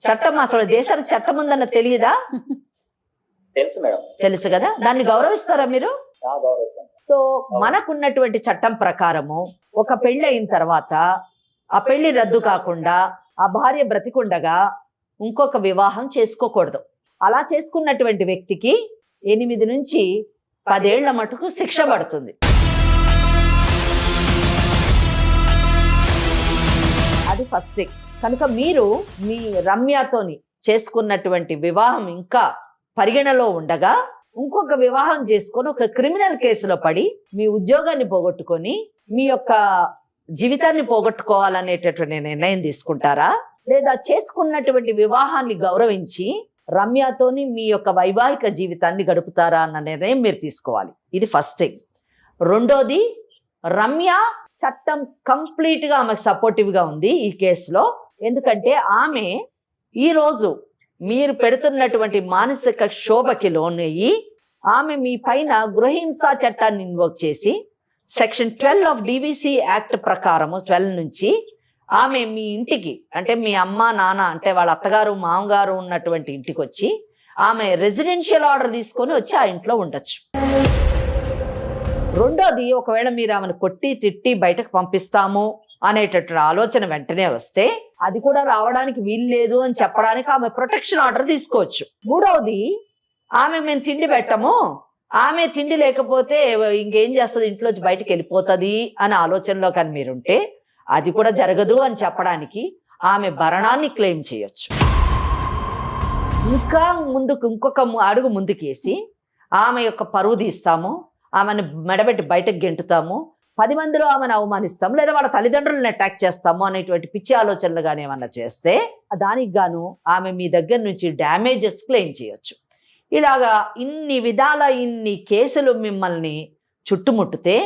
చట్టం అసలు దేశానికి చట్టం ఉందన్న తెలియదా? తెలుసు మేడం. తెలుసు కదా, దాన్ని గౌరవిస్తారా మీరు? సో మనకున్నటువంటి చట్టం ప్రకారము ఒక పెళ్లి అయిన తర్వాత ఆ పెళ్లి రద్దు కాకుండా ఆ భార్య బ్రతికుండగా ఇంకొక వివాహం చేసుకోకూడదు. అలా చేసుకున్నటువంటి వ్యక్తికి 8 నుంచి 10 ఏళ్ల మటుకు శిక్ష పడుతుంది. అది ఫస్ట్ థింగ్. కనుక మీరు మీ రమ్యతోని చేసుకున్నటువంటి వివాహం ఇంకా పరిగణలో ఉండగా ఇంకొక వివాహం చేసుకొని ఒక క్రిమినల్ కేసులో పడి మీ ఉద్యోగాన్ని పోగొట్టుకొని మీ యొక్క జీవితాన్ని పోగొట్టుకోవాలనేటటువంటి నిర్ణయం తీసుకుంటారా, లేదా చేసుకున్నటువంటి వివాహాన్ని గౌరవించి రమ్యతోని మీ యొక్క వైవాహిక జీవితాన్ని గడుపుతారా అన్న నిర్ణయం మీరు తీసుకోవాలి. ఇది ఫస్ట్ థింగ్. రెండోది, రమ్య చట్టం కంప్లీట్గా ఆమెకు సపోర్టివ్గా ఉంది ఈ కేసులో. ఎందుకంటే ఆమె ఈరోజు మీరు పెడుతున్నటువంటి మానసిక శోభకి లోనయ్యి ఆమె మీ పైన గృహహింసా చట్టాన్ని ఇన్వోక్ చేసి సెక్షన్ 12 ఆఫ్ DVC యాక్ట్ ప్రకారము 12 నుంచి ఆమె మీ ఇంటికి అంటే మీ అమ్మ నాన్న అంటే వాళ్ళ అత్తగారు మామగారు ఉన్నటువంటి ఇంటికి వచ్చి ఆమె రెసిడెన్షియల్ ఆర్డర్ తీసుకొని వచ్చి ఆ ఇంట్లో ఉండొచ్చు. రెండోది, ఒకవేళ మీరు ఆమెను కొట్టి తిట్టి బయటకు పంపిస్తాము అనేటటువంటి ఆలోచన వెంటనే వస్తే అది కూడా రావడానికి వీలు లేదు అని చెప్పడానికి ఆమె ప్రొటెక్షన్ ఆర్డర్ తీసుకోవచ్చు. మూడవది, మేము తిండి పెట్టము, ఆమె తిండి లేకపోతే ఇంకేం చేస్తుంది, ఇంట్లోంచి బయటకు వెళ్ళిపోతుంది అనే ఆలోచనలో కానీ మీరుంటే అది కూడా జరగదు అని చెప్పడానికి ఆమె భరణాన్ని క్లెయిమ్ చేయొచ్చు. ఇంకా ముందుకు ఇంకొక అడుగు ముందుకేసి ఆమె యొక్క పరువు తీస్తాము, ఆమెను మెడబెట్టి బయటకు గెంటుతాము, 10 మందిలో ఆమెను అవమానిస్తాము, లేదా వాళ్ళ తల్లిదండ్రులను అటాక్ చేస్తాము అనేటువంటి పిచ్చి ఆలోచనలు కానీ ఏమన్నా చేస్తే దానికి గాను ఆమె మీ దగ్గర నుంచి డ్యామేజెస్ క్లెయిమ్ చేయొచ్చు. ఇలాగా ఇన్ని విధాల ఇన్ని కేసులు మిమ్మల్ని చుట్టుముట్టితే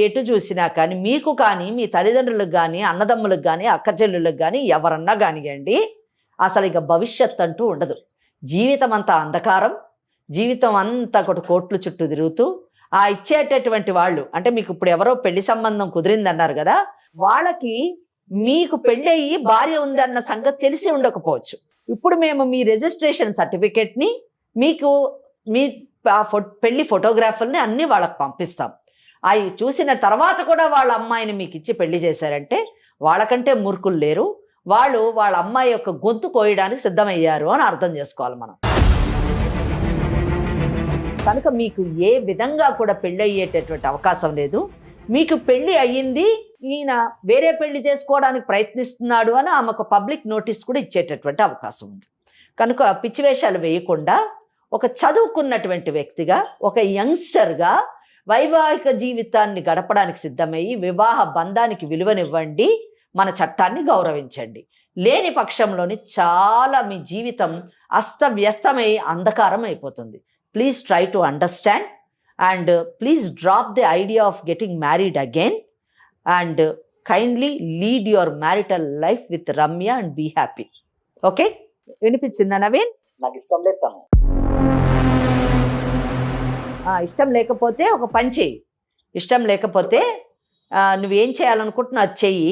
ఎటు చూసినా కానీ మీకు కానీ మీ తల్లిదండ్రులకు కానీ అన్నదమ్ములకు కానీ అక్కచెల్లులకు కానీ ఎవరన్నా కానివ్వండి అసలు ఇక భవిష్యత్ అంటూ ఉండదు. జీవితం అంతా అంధకారం, జీవితం అంతా ఒకటి కోట్లు చుట్టూ తిరుగుతూ ఆ ఇచ్చేటటువంటి వాళ్ళు అంటే మీకు ఇప్పుడు ఎవరో పెళ్లి సంబంధం కుదిరిందన్నారు కదా, వాళ్ళకి మీకు పెళ్ళయి భార్య ఉందన్న సంగతి తెలిసి ఉండకపోవచ్చు. ఇప్పుడు మేము మీ రిజిస్ట్రేషన్ సర్టిఫికేట్ని మీకు మీ పెళ్లి ఫోటోగ్రాఫర్ని అన్నీ వాళ్ళకి పంపిస్తాం. అవి చూసిన తర్వాత కూడా వాళ్ళ అమ్మాయిని మీకు ఇచ్చి పెళ్లి చేశారంటే వాళ్ళకంటే మూర్ఖులు లేరు. వాళ్ళు వాళ్ళ అమ్మాయి యొక్క గొంతు కోయడానికి సిద్ధమయ్యారు అని అర్థం చేసుకోవాలి మనం. కనుక మీకు ఏ విధంగా కూడా పెళ్ళి అయ్యేటటువంటి అవకాశం లేదు. మీకు పెళ్లి అయ్యింది, ఈయన వేరే పెళ్లి చేసుకోవడానికి ప్రయత్నిస్తున్నాడు అని ఆమెకు పబ్లిక్ నోటీస్ కూడా ఇచ్చేటటువంటి అవకాశం ఉంది. కనుక పిచ్చి వేషాలు వేయకుండా ఒక చదువుకున్నటువంటి వ్యక్తిగా, ఒక యంగ్స్టర్గా వైవాహిక జీవితాన్ని గడపడానికి సిద్ధమయ్యి వివాహ బంధానికి విలువనివ్వండి, మన చట్టాన్ని గౌరవించండి. లేని పక్షంలోని చాలా మీ జీవితం అస్తవ్యస్తమై అంధకారం అయిపోతుంది. Please try to understand and please drop the idea of getting married again and kindly lead your marital life with Ramya and be happy. Okay? వినిపించిందా నవీన్? నాకు ఇష్టం లేదు తను. ఇష్టం లేకపోతే ఒక పని చెయ్యి. ఇష్టం లేకపోతే నువ్వేం చేయాలనుకుంటున్నావు అది చెయ్యి.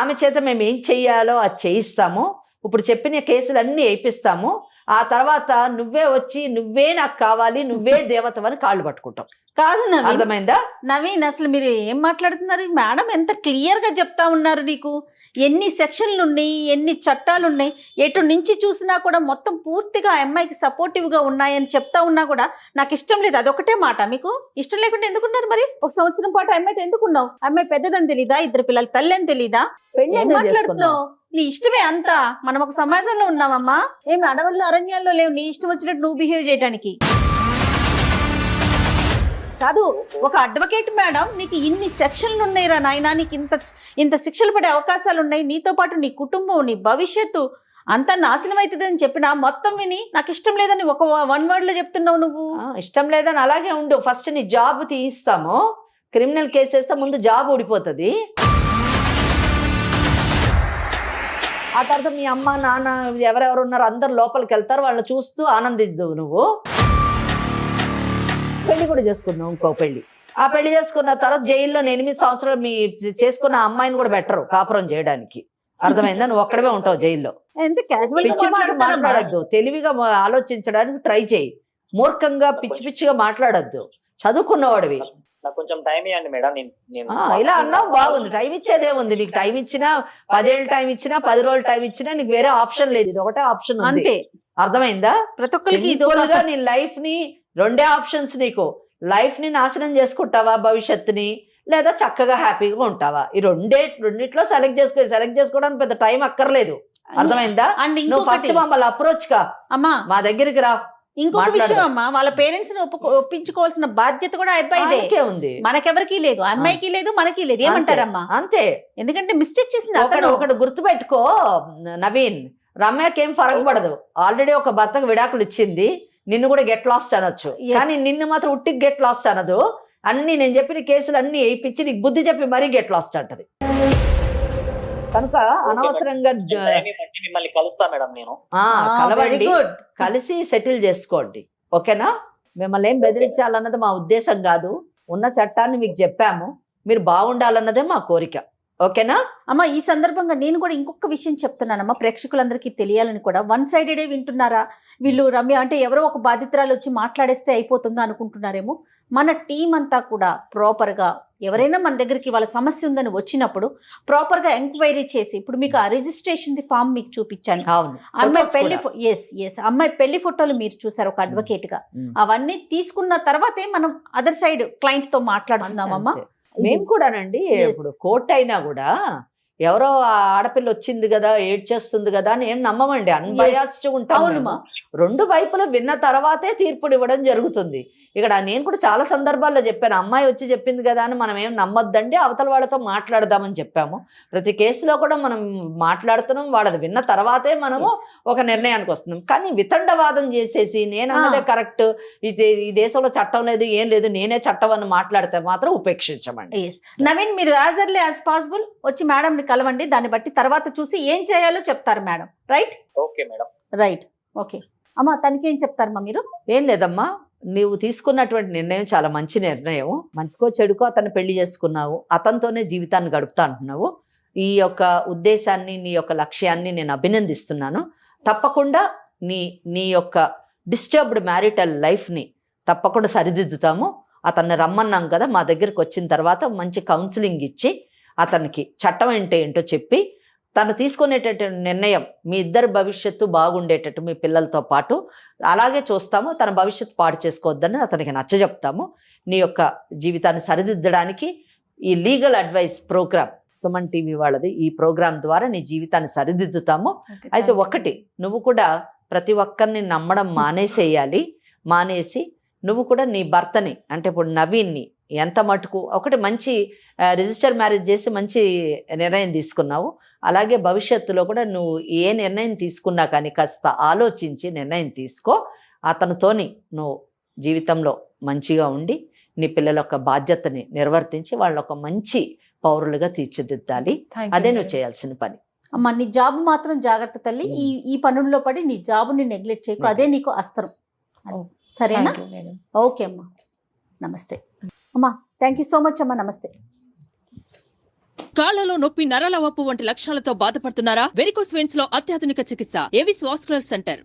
ఆమె చేత మేము ఏం చెయ్యాలో అది చేయిస్తాము. ఇప్పుడు చెప్పిన కేసులన్నీ వేయిస్తాము. ఆ తర్వాత నువ్వే వచ్చి నువ్వే నాకు కావాలి, నువ్వే దేవతవని కాళ్ళు పట్టుకుంటాం. కాదు నవీన్, అర్థమైందా? నవీన్ అసలు మీరు ఏం మాట్లాడుతున్నారు? మేడం ఎంత క్లియర్ గా చెప్తా ఉన్నారు. నీకు ఎన్ని సెక్షన్లు ఉన్నాయి, ఎన్ని చట్టాలు ఉన్నాయి, ఎటు నుంచి చూసినా కూడా మొత్తం పూర్తిగా ఆ అమ్మాయికి సపోర్టివ్ గా ఉన్నాయని చెప్తా ఉన్నా కూడా నాకు ఇష్టం లేదు. అదొకటే మాట. మీకు ఇష్టం లేకుండా ఎందుకున్నారు మరి? ఒక సంవత్సరం పాటు అమ్మాయితో ఎందుకున్నావు? అమ్మాయి పెద్దదని తెలీదా? 2 పిల్లల తల్లి అని తెలీదా? ఏం మాట్లాడుతున్నావు? నీ ఇష్టమే అంతా. మనం ఒక సమాజంలో ఉన్నామమ్మా. ఏమి అడవుల్లో అరణ్యాల్లో లేవు నీ ఇష్టం వచ్చినట్టు నువ్వు బిహేవ్ చేయడానికి. కాదు, ఒక అడ్వకేట్ మేడం నీకు ఇన్ని సెక్షన్లు ఉన్నాయిరా నాయనా, నీకు ఇంత శిక్షలు పడే అవకాశాలు ఉన్నాయి, నీతో పాటు నీ కుటుంబం, నీ భవిష్యత్తు అంతా నాశనం అవుతుంది అని చెప్పినా మొత్తం విని నాకు ఇష్టం లేదని ఒక 1 word లో చెప్తున్నావు నువ్వు. ఇష్టం లేదని అలాగే ఉండు. ఫస్ట్ నీ జాబ్ తీయిస్తాము, క్రిమినల్ కేసు వేస్తే ముందు జాబ్ ఊడిపోతుంది. ఆ తర్వాత మీ అమ్మ నాన్న ఎవరెవరు ఉన్నారో అందరు లోపలికి వెళ్తారు, వాళ్ళని చూస్తూ ఆనందిద్దు. నువ్వు పెళ్లి కూడా చేసుకున్నావు, ఇంకో పెళ్లి. ఆ పెళ్లి చేసుకున్న తర్వాత జైల్లో 8 సంవత్సరాలు మీ చేసుకున్న అమ్మాయిని కూడా బెటరు కాపురం చేయడానికి. అర్థమైందా? నువ్వు ఒక్కడమే ఉంటావు జైల్లో. పిచ్చి మాట మాట్లాడద్దు, తెలివిగా ఆలోచించడానికి ట్రై చేయి. మూర్ఖంగా పిచ్చి పిచ్చిగా మాట్లాడద్దు. చదువుకున్నవాడివి. నాకు కొంచెం టైం ఇవ్వండి మేడం. ఇలా అన్నావు బాగుంది. టైం ఇచ్చేదే ఉంది. నీకు టైం ఇచ్చినా 10 ఏళ్ళు టైం ఇచ్చినా 10 రోజులు టైం ఇచ్చినా నీకు వేరే ఆప్షన్ లేదు. ఇది ఒకటే ఆప్షన్ అంతే. అర్థమైందా? ప్రతి ఒక్కరికి నీ లైఫ్ ని 2 ఆప్షన్స్. నీకు లైఫ్ ని నాశనం చేసుకుంటావా భవిష్యత్తుని, లేదా చక్కగా హ్యాపీగా ఉంటావా? ఈ రెండిట్లో సెలెక్ట్ చేసుకోవడానికి పెద్ద టైం అక్కర్లేదు. అర్థమైందా? నువ్వు ఫస్ట్ మమ్మల్ని అప్రోచ్ కా అమ్మా, మా దగ్గరికి రా. ఇంకొక విషయం అమ్మా, వాళ్ళ పేరెంట్స్ ని ఒప్పించుకోవాల్సిన బాధ్యత కూడా అబ్బాయిదే ఉంది. మనకెవరికి లేదు, అమ్మాయికి లేదు, మనకి లేదు. ఏమంటారమ్మా? అంతే. ఎందుకంటే మిస్టేక్ చేసింది ఒకటి గుర్తుపెట్టుకో నవీన్, రమ్యకి ఏం ఫరక పడదు. ఆల్రెడీ ఒక భర్తకు విడాకులు ఇచ్చింది. నిన్ను కూడా గెట్ లాస్ట్ అనొచ్చు, కానీ నిన్ను మాత్రం ఉట్టికి గెట్ లాస్ట్ అనదు. అన్ని నేను చెప్పిన కేసులు అన్ని వేయించి నీకు బుద్ధి చెప్పి మరీ గెట్ లాస్ట్ అంటది. కనుక అనవసరంగా మిమ్మల్ని కలుస్తా మేడం. నేను కలవండి, కలిసి సెటిల్ చేసుకోండి. ఓకేనా? మిమ్మల్ని ఏం బెదిరించాలన్నది మా ఉద్దేశం కాదు. ఉన్న చట్టాన్ని మీకు చెప్పాము, మీరు బాగుండాలన్నదే మా కోరిక. ఓకేనా అమ్మ? ఈ సందర్భంగా నేను కూడా ఇంకొక విషయం చెప్తున్నానమ్మా, ప్రేక్షకులందరికీ తెలియాలని కూడా. 1 సైడెడే వింటున్నారా వీళ్ళు? రమ్య అంటే ఎవరో ఒక బాధితురాలు వచ్చి మాట్లాడేస్తే అయిపోతుందా అనుకుంటున్నారేమో. మన టీం అంతా కూడా ప్రాపర్గా, ఎవరైనా మన దగ్గరికి వాళ్ళ సమస్య ఉందని వచ్చినప్పుడు ప్రాపర్గా ఎంక్వైరీ చేసి, ఇప్పుడు మీకు ఆ రిజిస్ట్రేషన్ ఫామ్ మీకు చూపించాను. అమ్మాయి పెళ్లి అమ్మాయి పెళ్లి ఫోటోలు మీరు చూసారు ఒక అడ్వకేట్ గా. అవన్నీ తీసుకున్న తర్వాతే మనం అదర్ సైడ్ క్లయింట్ తో మాట్లాడుకుందామమ్మా. మేము కూడానండి, ఇప్పుడు కోర్టు అయినా కూడా ఎవరో ఆడపిల్ల వచ్చింది కదా, ఏడ్చేస్తుంది కదా అని ఏం నమ్మమండి. అన్బయాస్డ్ ఉంటాం. 2 వైపులు విన్న తర్వాతే తీర్పులు ఇవ్వడం జరుగుతుంది. ఇక్కడ నేను కూడా చాలా సందర్భాల్లో చెప్పాను, అమ్మాయి వచ్చి చెప్పింది కదా అని మనం ఏం నమ్మొద్దండి, అవతల వాళ్ళతో మాట్లాడదామని చెప్పాము. ప్రతి కేసులో కూడా మనం మాట్లాడుతున్నాం, వాళ్ళది విన్న తర్వాతే మనము ఒక నిర్ణయానికి వస్తున్నాం. కానీ వితండవాదం చేసేసి నేను అన్నదే కరెక్ట్, ఈ దేశంలో చట్టం లేదు ఏం లేదు, నేనే చట్టం అని మాట్లాడితే మాత్రం ఉపేక్షించమండి. నవీన్, మీరు యాజ్ ఎర్లీ యాజ్ పాసిబుల్ వచ్చి మేడం ని కలవండి. దాన్ని బట్టి తర్వాత చూసి ఏం చేయాలో చెప్తారు madam. Right? Okay madam. Right. Okay అమ్మా, తనకి ఏం చెప్తారమ్మా మీరు? ఏం లేదమ్మా, నీవు తీసుకున్నటువంటి నిర్ణయం చాలా మంచి నిర్ణయం. మంచికో చెడుకో అతను పెళ్లి చేసుకున్నావు, అతనితోనే జీవితాన్ని గడుపుతా అంటున్నావు. ఈ యొక్క ఉద్దేశాన్ని, నీ యొక్క లక్ష్యాన్ని నేను అభినందిస్తున్నాను. తప్పకుండా నీ యొక్క డిస్టర్బ్డ్ మ్యారిటల్ లైఫ్ని తప్పకుండా సరిదిద్దుతాము. అతన్ని రమ్మన్నాం కదా, మా దగ్గరికి వచ్చిన తర్వాత మంచి కౌన్సిలింగ్ ఇచ్చి అతనికి చట్టం అంటే ఏంటో చెప్పి తను తీసుకునేటటువంటి నిర్ణయం మీ ఇద్దరి భవిష్యత్తు బాగుండేటట్టు మీ పిల్లలతో పాటు అలాగే చూస్తాము. తన భవిష్యత్తు పాడు చేసుకోవద్దని అతనికి నచ్చజెప్తాము. నీ యొక్క జీవితాన్ని సరిదిద్దడానికి ఈ legal advice programme Suman TV వాళ్ళది, ఈ ప్రోగ్రాం ద్వారా నీ జీవితాన్ని సరిదిద్దుతాము. అయితే ఒకటి, నువ్వు కూడా ప్రతి ఒక్కరిని నమ్మడం మానేసేయాలి. మానేసి నువ్వు కూడా నీ భర్తని, అంటే ఇప్పుడు నవీన్ని ఎంత మటుకు ఒకటి మంచి రిజిస్టర్ మ్యారేజ్ చేసి మంచి నిర్ణయం తీసుకున్నావు. అలాగే భవిష్యత్తులో కూడా నువ్వు ఏ నిర్ణయం తీసుకున్నా కానీ కాస్త ఆలోచించి నిర్ణయం తీసుకో. అతనితోని నువ్వు జీవితంలో మంచిగా ఉండి నీ పిల్లల యొక్క బాధ్యతని నిర్వర్తించి వాళ్ళ ఒక మంచి పౌరులుగా తీర్చిదిద్దాలి. అదే నువ్వు చేయాల్సిన పని. అమ్మ, నీ జాబ్ మాత్రం జాగ్రత్త తల్లి. ఈ పనుల్లో పడి నీ జాబుని నెగ్లెక్ట్ చేయకు, అదే నీకు అస్త్రం. సరేనా? ఓకే అమ్మా, నమస్తే అమ్మా. థ్యాంక్ యూ సో మచ్ అమ్మా, నమస్తే. కాళ్లలో నొప్పి, నరాల వాపు వంటి లక్షణాలతో బాధపడుతున్నారా? వెరికోస్ వెయిన్స్ లో అత్యాధునిక చికిత్స ఏవిస్ వాస్కులర్ సెంటర్.